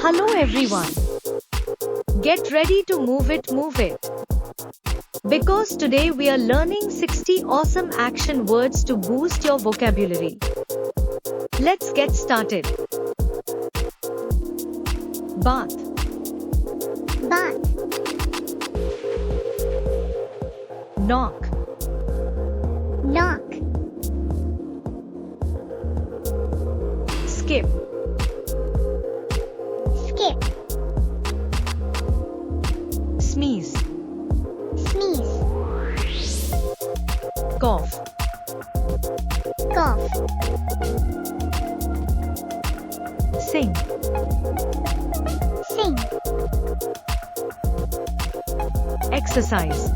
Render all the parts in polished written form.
Hello everyone. Get ready to move it. Because today we are learning 60 awesome action words to boost your vocabulary. Let's get started. Bath. Bath. Knock. Knock. Skip. Skip. Sneeze. Sneeze. Cough. Cough. Sing. Sing. Exercise.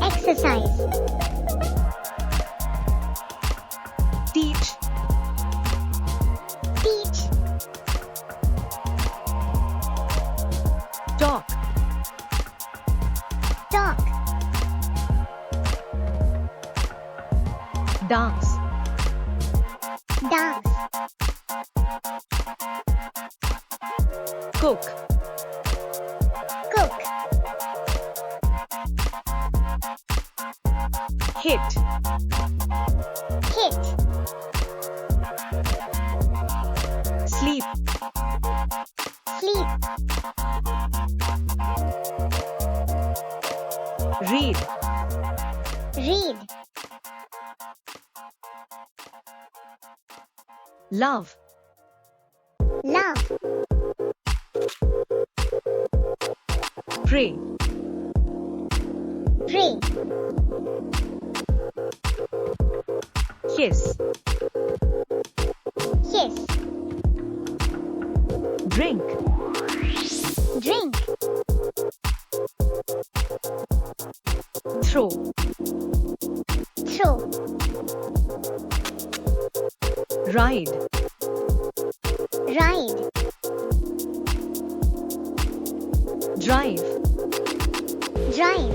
Exercise. Teach. Teach. Talk. Talk. Dance. Dance. Cook. Cook. Hit. Hit. Sleep. Sleep. Read. Read. Love. Love. Pray. Pray. Kiss. Kiss. Drink. Drink. Throw. Throw. Ride. Ride. Drive. Drive.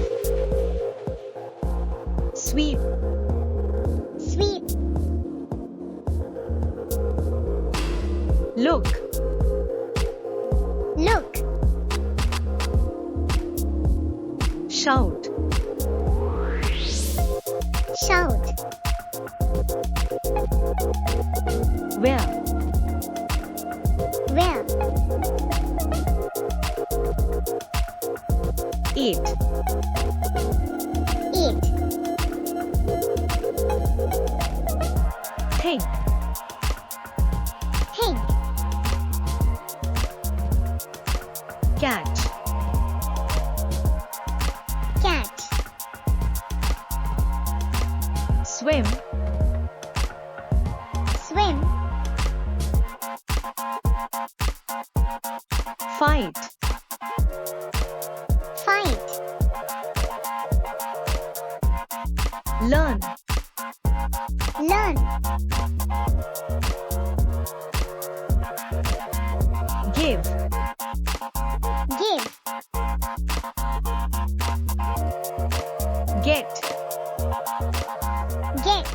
Sweep. Sweep. Look. Look. Shout. Shout. Wear. Wear. Eat. Eat. Think. Think. Catch. Catch. Swim. Swim. Fight. Fight. Learn. Learn. Give. Give. Get. Get.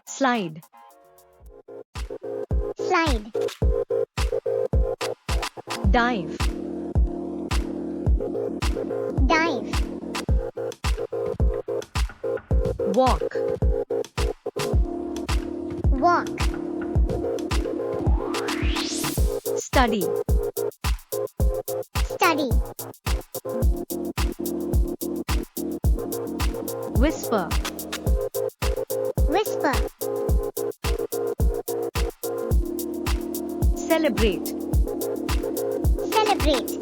Slide. Slide. Dive. Dive. Walk. Walk. Study. Study. Whisper. Whisper. Celebrate. Celebrate.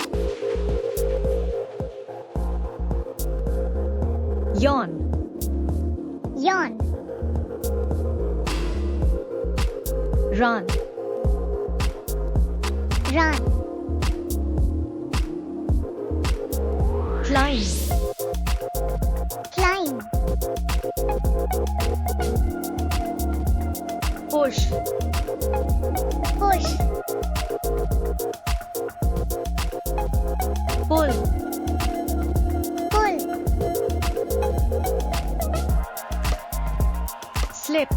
Yawn. Yawn. Run. Run. Climb. Climb. Push. Push. Pull. Pull. Slip.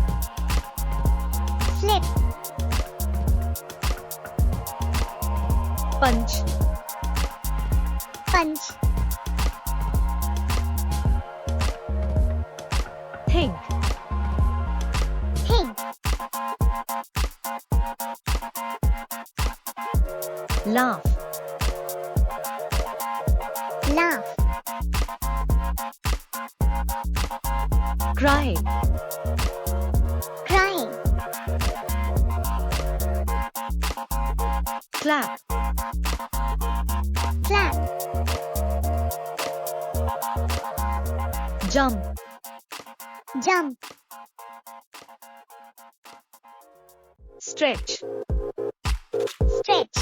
slip, punch, punch, think, think, laugh, laugh, cry, cry, clap, clap, jump, jump, stretch, stretch,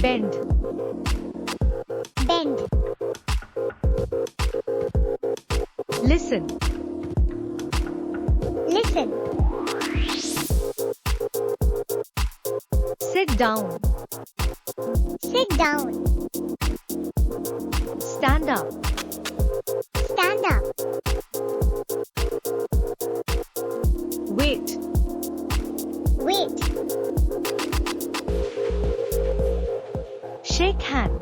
bend, bend, listen, listen, sit down, sit down, stand up, stand up, wait, wait, shake hand,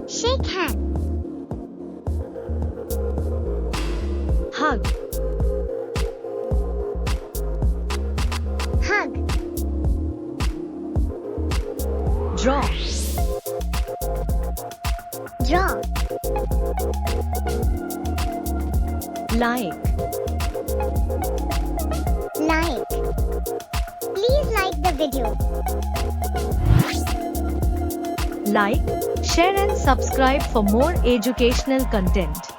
shake hand, hug, hug, draw, draw, like. like. Please like the video. Like, share and subscribe for more educational content.